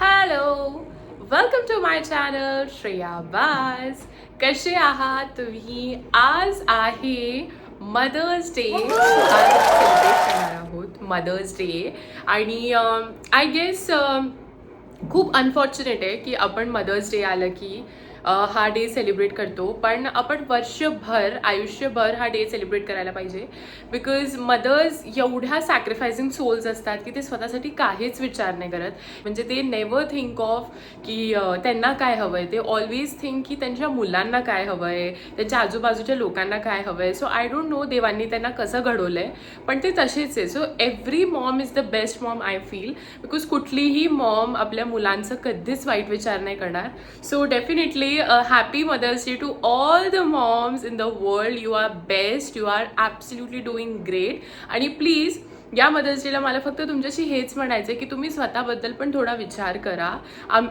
Hello, welcome to my channel Shreya बाज. कसे आहात तुम्ही? आज आहे मदर्स डे. आज सेलिब्रेट करणार आहोत मदर्स डे. आणि आय गेस खूप अनफॉर्च्युनेट आहे की आपण मदर्स डे आलं की हा डे सेलिब्रेट करतो, पण आपण वर्षभर आयुष्यभर हा डे सेलिब्रेट करायला पाहिजे. बिकॉज मदर्स एवढ्या सॅक्रिफायसिंग सोल्स असतात की ते स्वतःसाठी काहीच विचार नाही करत. म्हणजे ते नेवर थिंक ऑफ की त्यांना काय हवं आहे. ते ऑलवेज थिंक की त्यांच्या मुलांना काय हवं आहे, त्यांच्या आजूबाजूच्या लोकांना काय हवं आहे. सो आय डोंट नो देवांनी त्यांना कसं घडवलं आहे, पण ते तसेच आहे. So every Maugham is the best mom I feel. Because कुठलीही मॉम आपल्या मुलांचं कधीच वाईट विचार नाही करणार. So definitely happy Mother's Day to all the moms in the world. You are best. You are absolutely doing great. आणि please या मदर्स डेला मला फक्त तुमच्याशी हेच म्हणायचं आहे की तुम्ही स्वतःबद्दल पण थोडा विचार करा.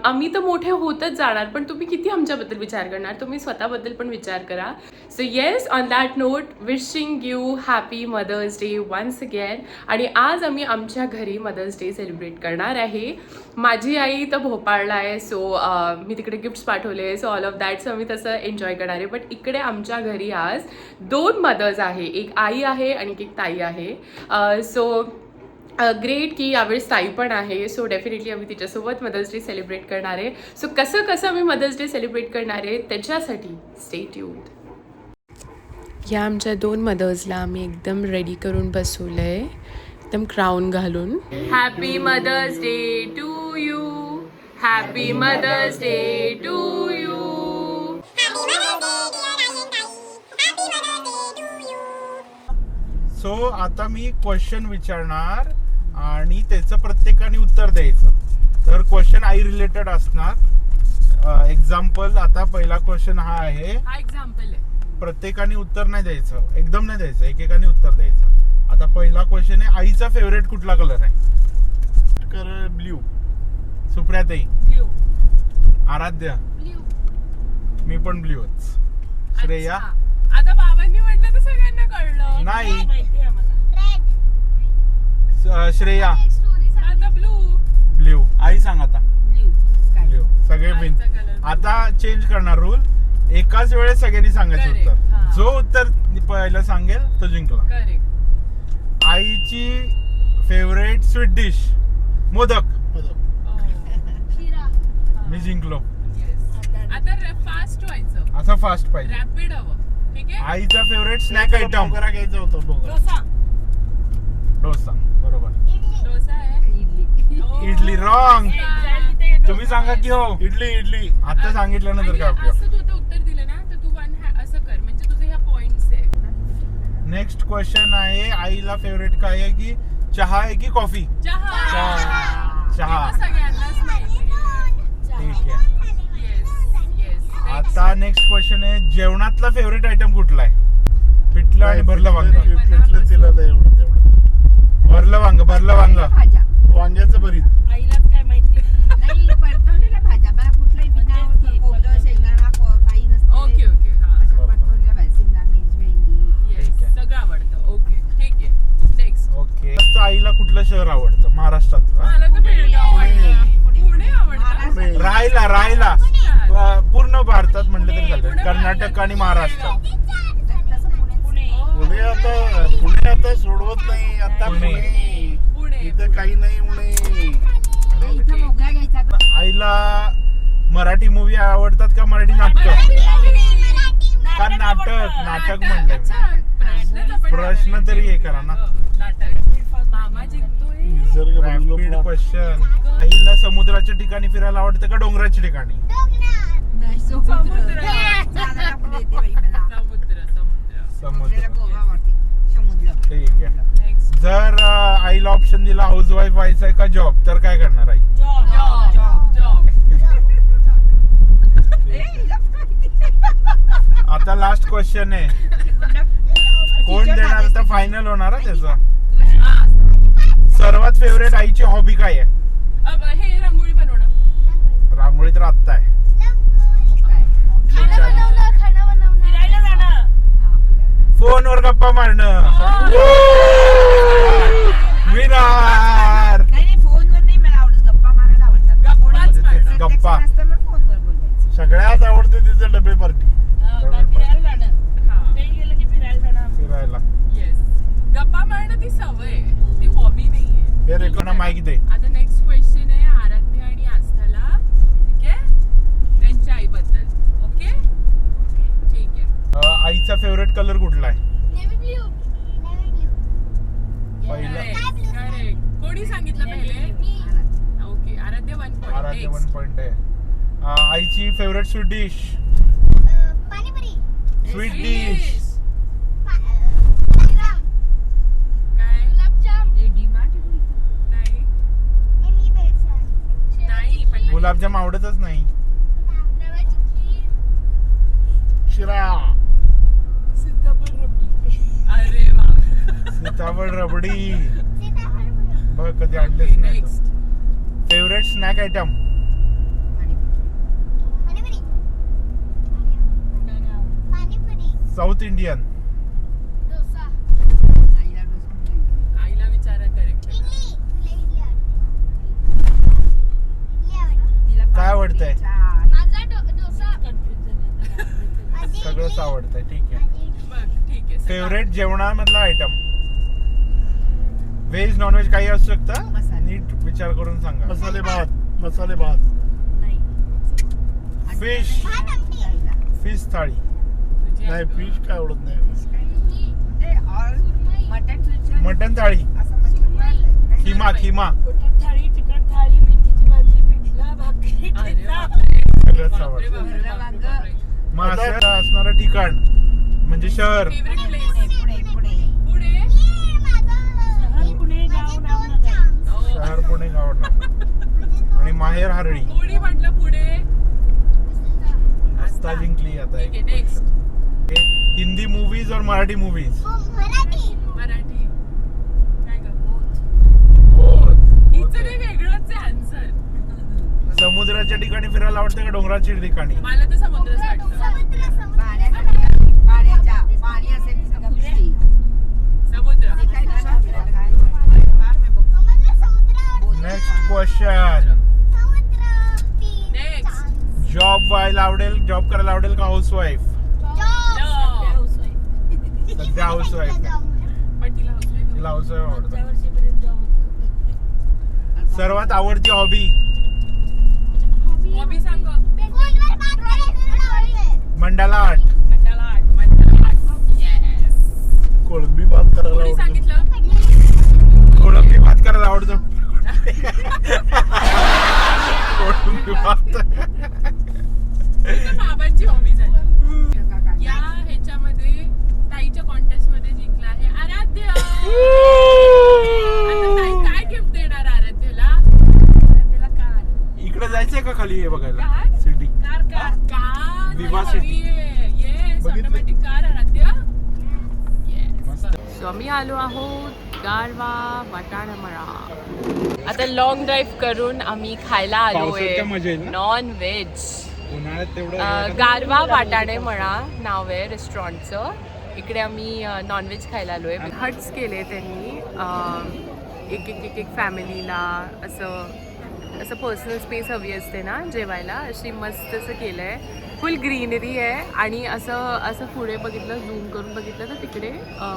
आम्ही तर मोठे होतच जाणार, पण तुम्ही किती आमच्याबद्दल विचार करणार. तुम्ही स्वतःबद्दल पण विचार करा. So yes, on that note, wishing you happy mother's day once again. आणि आज आम्ही आमच्या घरी मदर्स डे सेलिब्रेट करणार आहे. माझी आई तर भोपाळला आहे, सो मी तिकडे गिफ्ट्स पाठवले. So all of that, so मी तसं एन्जॉय करणार आहे. बट इकडे आमच्या घरी आज 2 मदर्स आहे. एक आई आहे आणि एक ताई आहे. सो ग्रेट की यावेळेस ताई पण आहे. सो डेफिनेटली आम्ही तिच्यासोबत मदर्स डे सेलिब्रेट करणार आहे. सो कसं आम्ही मदर्स डे सेलिब्रेट करणार आहे त्याच्यासाठी स्टे ट्यून्ड. या आमच्या 2 मदर्सला आम्ही एकदम रेडी करून बसवलं आहे, एकदम क्राऊन घालून. Happy mother's day to you. Happy mother's day to you. So आता मी क्वेश्चन विचारणार आणि त्याचं प्रत्येकाने उत्तर द्यायचं. तर क्वेश्चन आई रिलेटेड असणार. एक्झाम्पल, आता पहिला क्वेश्चन हा आहे. हा एक्झाम्पल आहे. प्रत्येकाने उत्तर नाही द्यायचं, एकदम नाही द्यायचं, एकेकाने उत्तर द्यायचं. आता पहिला क्वेश्चन आहे, आईचा फेवरेट कुठला कलर आहे? ब्ल्यू. सुप्रियाताई? ब्ल्यू. आराध्या? ब्ल्यू. मी पण ब्ल्यूच. श्रेया? आता बाबांनी म्हटलं तर सगळ्यांना कळलं. नाही. श्रेया? आता ब्लू. ब्ल्यू. आई सांग आता. ब्ल्यू. सगळे बिन. आता चेंज करणार रूल. एकाच वेळेस सगळ्यांनी सांगायचं Correct. उत्तर. हा. जो उत्तर पहिलं सांगेल तो जिंकला. करेक्ट. आईची फेवरेट स्वीट डिश? मोदक. मी जिंकलो. आता फास्ट व्हायचं, असं फास्ट पाहिजे. रॅपिड हवं. ठीक आहे. आईचा फेवरेट स्नॅक आयटम? घ्यायचं होतं. डोसा. बरोबर. डोसा आहे. इडली. रॉंग. तुम्ही सांगा की हो. इडली. आता सांगितल्यानंतर काय उपयोग? असं तू आता उत्तर दिलं ना, तर तू असं कर, म्हणजे तुझे ह्या पॉइंट्स आहे. नेक्स्ट क्वेश्चन आहे, आईला फेवरेट काय आहे? की चहा आहे की कॉफी? चहा. सगळ्यांनाच माहिती. ठीक आहे. येस. आता नेक्स्ट क्वेश्चन आहे, जेवणातला फेवरेट आयटम कुठला आहे? पिठलं आणि भरलं वांग. पिठलं तिला नाही एवढं तेवढं. भरलं वांग. वांग्याचं भरीत. आईलाच काय माहिती नाही. परतवलेल्या भाज्या मला कुठलाही बिना खोबरं शेंगदाणा काही नसतं. ओके. हा. अशा परतवलेल्या भाज्या, शिमला मिर्च, भेंडी. येस, ठीक आहे. सगळं आवडतं. ओके, ठीक आहे. नेक्स्ट. ओके. आईला कुठलं शहर आवडतं महाराष्ट्रातलं? मला तर बेळगाव आवडतं. पुणे आवडतं. राहायला पूर्ण भारतात म्हटलं तरी चालतं. कर्नाटक आणि महाराष्ट्र. पुणे आता सोडवत नाही. आता पुणे. पुणे इथं काही नाही. इथं मोगरा घ्यायचा. आईला मराठी मूवी आवडतात का मराठी नाटक? का नाटक म्हणलंय मी. प्रश्न तरी हे करा ना. मामा जिंकतोय. Rapid question. आईला समुद्राच्या ठिकाणी फिरायला आवडतं का डोंगराच्या ठिकाणी? नाही, समुद्र. चालायला पण येते बाई मला. समुद्र. गोवा आवडते. समुद्र. ठीक आहे. नेक्स्ट. जर आईला ऑप्शन दिला हाऊस वाईफ व्हायचंय का जॉब, तर काय करणार आई? जॉब. आता लास्ट क्वेश्चन आहे, कोण देणार तर फायनल होणार आहे त्याचा. सर्वात फेवरेट आईची हॉबी काय आहे? हे रांगोळी बनवणं. रांगोळी तर आत्ता आहे. फिरायला जाणं. फोनवर गप्पा मारणं. विरार. नाही, फोनवर नाही मला आवडत. गप्पा मारायला आवडतात. गप्पा. नसतं मग फोनवर बोलायचं. सगळ्यात आवडते तिचे डबे पार्टी. हा. फिरायला. येस, गप्पा मारणं ती सवय आहे, ती हॉबी नाहीये. हे रेकॉर्ड माईक दे. आता नेक्स्ट क्वेश्चन आहे आराध्य आणि आस्थाला, ठीक आहे, त्यांच्या आईबद्दल. ओके, ठीक आहे. आईचा फेवरेट कलर कुठला आहे? पहिला करेक्ट. कोणी सांगितलं पहिले? ओके, आराध्य 1 पॉइंट. आराध्य 1 पॉइंट आहे. आईची favourite sweet dish. Sweet dish. काय? हे डिमांड नाही नाही, पण नाही. गुलाबजाम आवडतच नाही. शिरा. अरे वा. सीताफळ रबडी. बघ कधी आणलेच नाही. Next. Favourite snack item. South Indian. आईला डोसा. आईला विचारा करेक्ट. तिला काय आवडतंय? चहा. सगळंच आवडतंय. ठीक आहे. बघ, ठीक आहे. फेवरेट जेवणामधला आयटम. व्हेज नॉन व्हेज काही असू शकतं. मसाले. नीट विचार करून सांगा. मसाले भात. फिश. आईला. फिश थाळी. तुझी नाही आई. फिश काय आवडत नाही. ते ऑल मटन सुरमई. मटन थाळी. असं म्हणतात. खिमा. खिमा. थाळी, चिकन थाळी, मेथीची भाजी, पिठला, भाकरी, अरे ठेचा. बापरे. सगळंच बापरे, आवडतं. बापरे, बापरे, बापरे. मग असं असणारं ठिकाण म्हणजे शहर. Favourite place. पुढे पुढे. शहर पुणे, गाव नावनगर. हो. शहर पुणे गावना आणि माहेर हरळी. कोणी म्हटलं पुढे? आस्था जिंकली आता. ठीक आहे, नेक्स्ट. हिंदी मूवीज और मराठी मूवीज. मराठी. काय ग? हो. हिचं नाही, वेगळंच आहे आन्सर. समुद्राच्या ठिकाणी फिरायला आवडतं का डोंगराच्या ठिकाणी? मला तर समुद्रच वाटतं. पाणी असेल तिथं कुस्ती. समुद्र. ते काय दुसरं आपल्याला काय फार मी बघतो. Next question. नेक्स्ट. जॉब व्हायला आवडेल, जॉब करायला आवडेल का हाऊसवाईफ? सध्या हाऊसवाईफ आहे. पण तिला housewife तिला हाऊसवाईफ आवडतं. मागच्या वर्षीपर्यंत job होता. सर्वात आवडती हॉबी. हॉबी सांग. Mandala art. Mandala art. Mandala art. Yes. कोळंबी भात करायला कोणी आवडतो. सांगितलं? कोळंबी भात करायला आवडतो. कोळंबी भात. ही तर बाबांची हॉबी झाली. या ह्याच्यामध्ये ताईच्या कॉन्टेस्ट मध्ये जिंकला आहे आराध्य. आता ताई काय गिफ्ट देणार आराध्यला? त्याला कार. इकडे जायचंय का खाली हे बघायला काय? सिटी? कार विवा सिटी. येस, बघितलं? ऑटोमॅटिक कार आराध्य. मस्त. सो आम्ही आलो आहोत गारवा वाटाणमळा. आता लॉंग ड्राईव्ह करून आम्ही खायला आलोय पावसाळ्यात मजा येईल ना? Non veg. उन्हाळ्यात तेवढं गारवा वाटाणे म्हणा नाव आहे रेस्टॉरंटचं. इकडे आम्ही नॉनव्हेज खायला आलोय. हट्स केले त्यांनी एक फॅमिलीला असं पर्सनल स्पेस हवी असते ना जेवायला, अशी मस्त असं केलं आहे. फुल ग्रीनरी आहे आणि असं पुढे बघितलं, झूम करून बघितलं तर तिकडे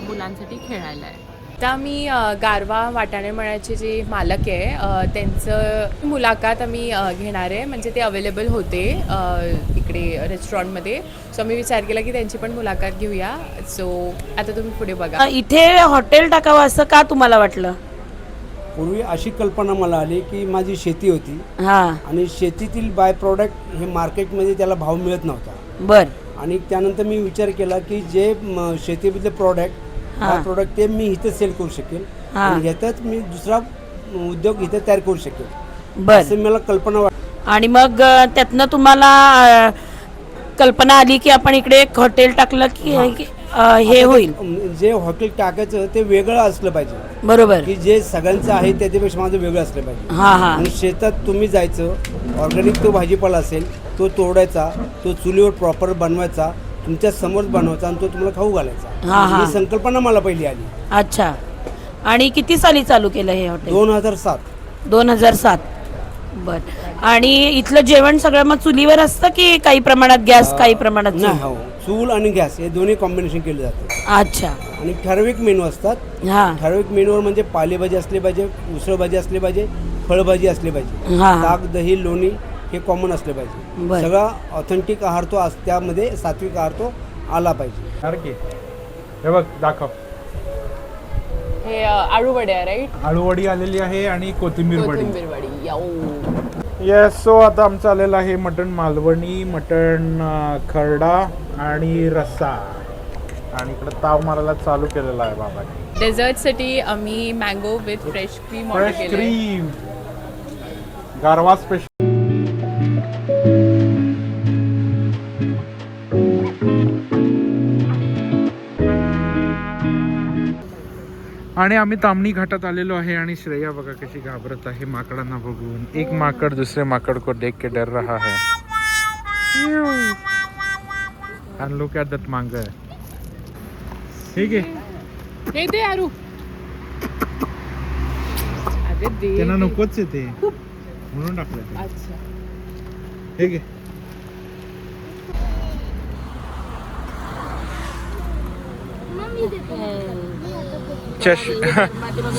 मुलांसाठी खेळायला आहे. आता आम्ही गारवा वाटाणे मळ्याचे जे मालक आहे त्यांचं मुलाखत आम्ही घेणार आहे. म्हणजे ते अवेलेबल होते इकडे रेस्टॉरंटमध्ये. सो आम्ही विचार केला की त्यांची पण मुलाखत घेऊया. सो आता तुम्ही पुढे बघा. इथे हॉटेल टाकावं असं का तुम्हाला वाटलं? पूर्वी अशी कल्पना मला आली की माझी शेती होती हा, आणि शेतीतील बाय प्रॉडक्ट हे मार्केटमध्ये त्याला भाव मिळत नव्हता. बर. आणि त्यानंतर मी विचार केला की जे शेतीमधले प्रॉडक्ट बाय प्रॉडक्ट ते मी इथं सेल करू शकेल हा. आणि ह्यातच मी दुसरा उद्योग इथं तयार करू शकेल बर. असं मला कल्पना आणि मग त्यातनं तुम्हाला कल्पना आली की आपण इकडे एक हॉटेल टाकलं की हे होईल. जे हॉटेल टाकायचं ते वेगळं असलं पाहिजे, बरोबर. की जे सगळ्यांचं आहे त्याच्यापेक्षा माझं वेगळं असलं पाहिजे. हा हा. आणि शेतात तुम्ही जायचं, ऑर्गॅनिक तो भाजीपाला असेल तो तोडायचा, तो चुलीवर प्रॉपर बनवायचा, तुमच्या समोर बनवायचा आणि तो तुम्हाला खाऊ घालायचा. हा, हा. ही संकल्पना मला पहिली आली अच्छा. आणि किती साली चालू केलं हे हॉटेल? 2007. 2007. बर. आणि इथलं जेवण सगळं मग चुलीवर असतं की काही प्रमाणात गॅस काही प्रमाणात चूल? नाही, हो, चूल आणि गॅस हे दोन्ही कॉम्बिनेशन केले जाते. अच्छा. आणि ठराविक मेनू असतात. हा ठराविक मेनूवर म्हणजे पालेभाजी असली पाहिजे, उसळभाजी असली पाहिजे, फळभाजी असली पाहिजे, हा. ताक, दही, लोणी हे कॉमन असले पाहिजे. बरं. सगळा ऑथेंटिक आहार तो त्यामध्ये सात्विक आहार तो आला पाहिजे. सारखे हे बघ दाखव. हे आळू वडे आहे राईट. आळूवडी आलेली आहे आणि कोथिंबीर वडी. कोथिंबीर वडी याऊ. येस. सो आता आमचं आलेलं आहे मटण मालवणी, मटण खरडा आणि रस्सा. आणि इकडे ताव मारायला चालू केलेला आहे बाबाने. डेझर्टसाठी आम्ही mango with fresh cream order fresh केले. क्रीम गारवा स्पेशल. आणि आम्ही तामणी घाटात आलेलो आहे आणि श्रेया बघा कशी घाबरत आहे माकडांना बघून. एक माकड दूसरे माकड को देख के डर रहा है. And look at that मांगर. ठीक आहे. हे दे आरू. अरे दे. त्यांना नकोच आहे ते म्हणून टाकलं ते. अच्छा. ठीक आहे.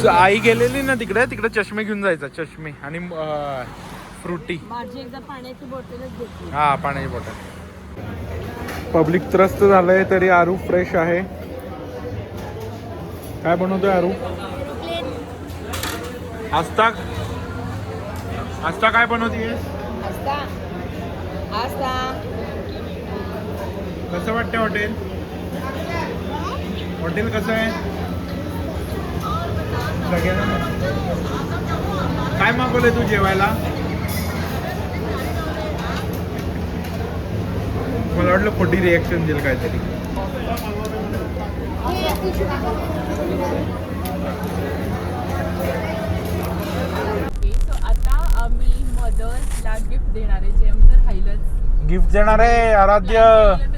आई गेलेली ना तिकडे चष्मे घेऊन जायचा. चष्मे आणि फ्रुटी. माझी एकदा पाण्याची बॉटलच घेतली. हा, पाण्याची बॉटल. पब्लिक त्रस्त झालंय तरी आरू फ्रेश आहे. काय बनवतोय आरू? आस्ता काय बनवतीये? कसं वाटतं हॉटेल? हॉटेल कसं आहे? सगळ्यांना काय मागवलंय तू जेवायला? मला वाटलं खोटी रिॲक्शन देईल काहीतरी. आता आम्ही मदर्सला गिफ्ट देणार आहे. जे आमचं राहिलंच गिफ्ट देणार आहे आराध्य.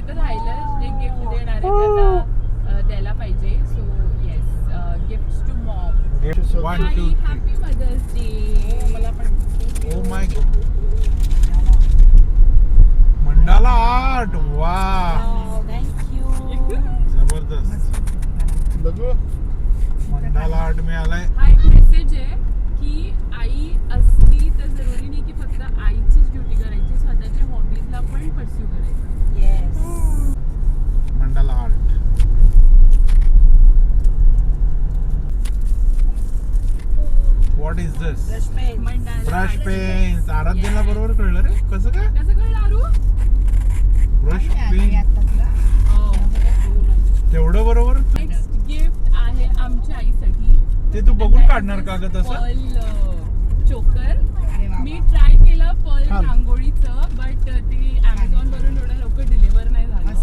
राहिलं जे गिफ्ट देणार आहे ते आता द्यायला पाहिजे. So yes, gift to mom. Gift 1 2 3. Happy mother's day. मला पण. Oh my mandala art. वा, थँक्यू. जबरदस्त. बघू मंडाला आर्ट मिळालाय. हा एक मेसेज आहे की आई असली तर जरुरी नाही की फक्त आईचीच ड्युटी करायची, स्वतःच्या हॉबीजला पण परस्यू करायचं. Yes. Mandala art. What is this? Brush pens. आराध्याला बरोबर कळलं रे. कसं काय? कसं कळलं आरू? ब्रश पेन तेवढं बरोबर. नेक्स्ट गिफ्ट आहे आमच्या आईसाठी. ते तू बघून काढणार का ग तसं? पर्ल चोकर. मी ट्राय केलं पर्ल छान. रांगोळीचं, बट ते अमेझॉन वरून एवढं लवकर डिलिव्हर नाही झालं.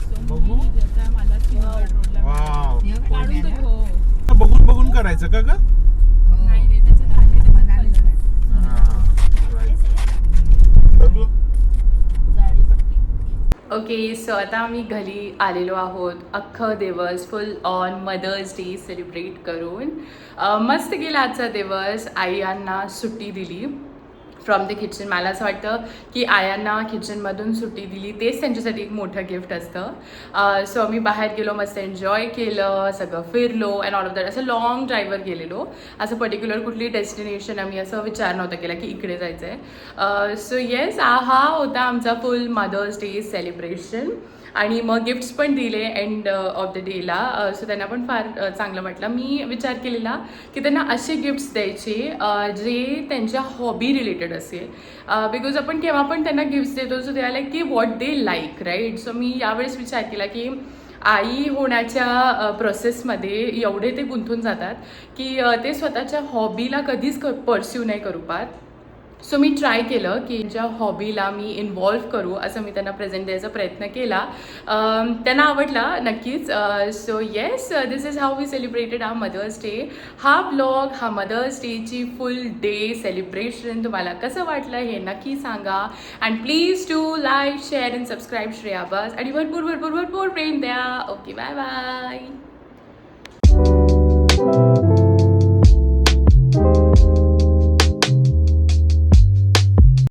So बघू. मी ज्याचा मला सिल्वर रोडला वाव. काढून तर हो. बघून करायचं का ग? नाही रे, त्याच्यात आहे त्याच्यात colours. बघू ओके. सो आता आम्ही घरी आलेलो आहोत. अख्खं दिवस full on mother's day celebrate करून. मस्त गेला आजचा दिवस. आयांना सुट्टी दिली फ्रॉम द किचन. मला असं वाटतं की आयांना किचनमधून सुट्टी दिली तेच त्यांच्यासाठी एक मोठं गिफ्ट असतं. सो आम्ही बाहेर गेलो, मस्त एन्जॉय केलं, सगळं फिरलो अँड ऑल ऑफ दॅट. असं लॉंग ड्राईव्हवर गेलेलो. असं पर्टिक्युलर कुठली डेस्टिनेशन आम्ही असं विचार नव्हता केला की इकडे जायचं आहे. सो येस, हा होता आमचा फुल मदर्स डे सेलिब्रेशन. आणि मग गिफ्ट्स पण दिले एंड ऑफ द डेला. सो त्यांना पण फार चांगलं वाटलं. मी विचार केलेला की त्यांना असे गिफ्ट्स द्यायचे जे त्यांच्या हॉबी रिलेटेड असेल. बिकॉज आपण केव्हा पण त्यांना गिफ्ट्स देतो सो दे आर लाईक की what they like, right. So मी यावेळेस विचार केला की आई होण्याच्या प्रोसेसमध्ये एवढे ते गुंतून जातात की ते स्वतःच्या हॉबीला कधीच परस्यू नाही करू पाहत. सो मी ट्राय केलं की ज्या हॉबीला मी इन्व्हॉल्व करू असं मी त्यांना प्रेझेंट द्यायचा प्रयत्न केला. त्यांना आवडला नक्कीच. So yes, this is how we celebrated our mother's day. हा ब्लॉग, हा मदर्स डेची फुल डे सेलिब्रेशन तुम्हाला कसं वाटलं हे नक्की सांगा. And please do like, share and subscribe Shreya बस. आणि भरपूर भरपूर भरपूर प्रेम द्या. Okay, bye bye.